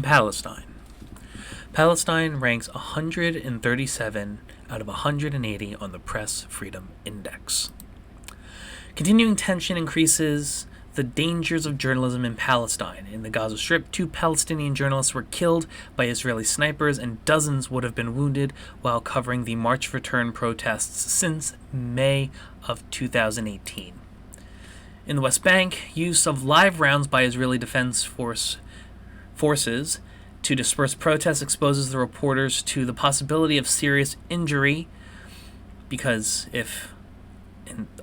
Palestine. Palestine ranks 137 out of 180 on the Press Freedom Index. Continuing tension increases the dangers of journalism in Palestine. In the Gaza Strip, 2 Palestinian journalists were killed by Israeli snipers and dozens would have been wounded while covering the March of Return protests since May of 2018. In the West Bank, use of live rounds by Israeli Defense forces to disperse protests exposes the reporters to the possibility of serious injury because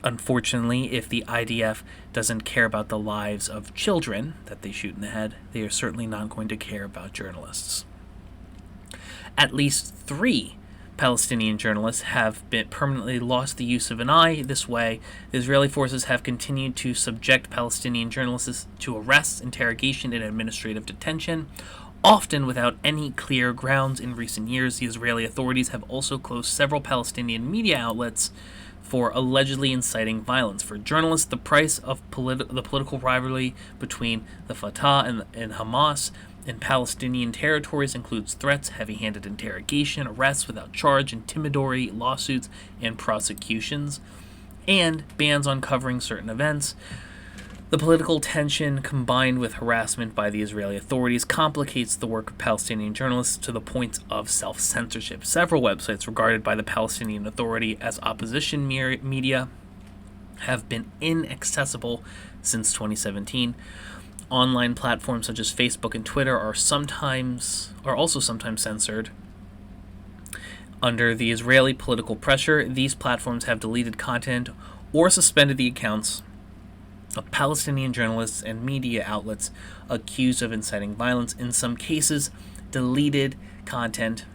unfortunately, if the IDF doesn't care about the lives of children that they shoot in the head, they are certainly not going to care about journalists. At least 3 Palestinian journalists have been permanently lost the use of an eye. This way, the Israeli forces have continued to subject Palestinian journalists to arrests, interrogation, and administrative detention, often without any clear grounds. In recent years, the Israeli authorities have also closed several Palestinian media outlets for allegedly inciting violence. For journalists, the price of the political rivalry between the Fatah and Hamas in Palestinian territories includes threats, heavy-handed interrogation, arrests without charge, intimidatory lawsuits and prosecutions, and bans on covering certain events. The political tension, combined with harassment by the Israeli authorities, complicates the work of Palestinian journalists to the point of self-censorship. Several websites regarded by the Palestinian Authority as opposition media have been inaccessible since 2017. Online platforms such as Facebook and Twitter are also sometimes censored. Under the Israeli political pressure, these platforms have deleted content or suspended the accounts of Palestinian journalists and media outlets accused of inciting violence. In some cases, deleted content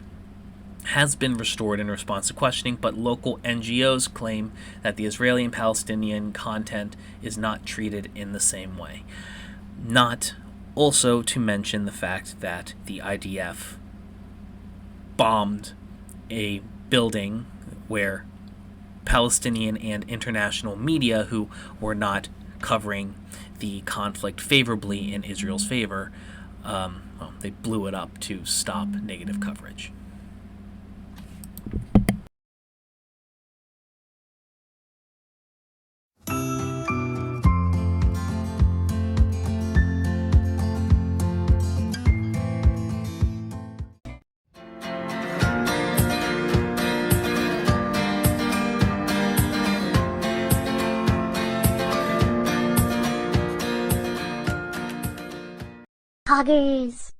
has been restored in response to questioning, but local NGOs claim that the Israeli and Palestinian content is not treated in the same way. Not also to mention the fact that the IDF bombed a building where Palestinian and international media who were not covering the conflict favorably in Israel's favor, they blew it up to stop negative coverage. Poggers.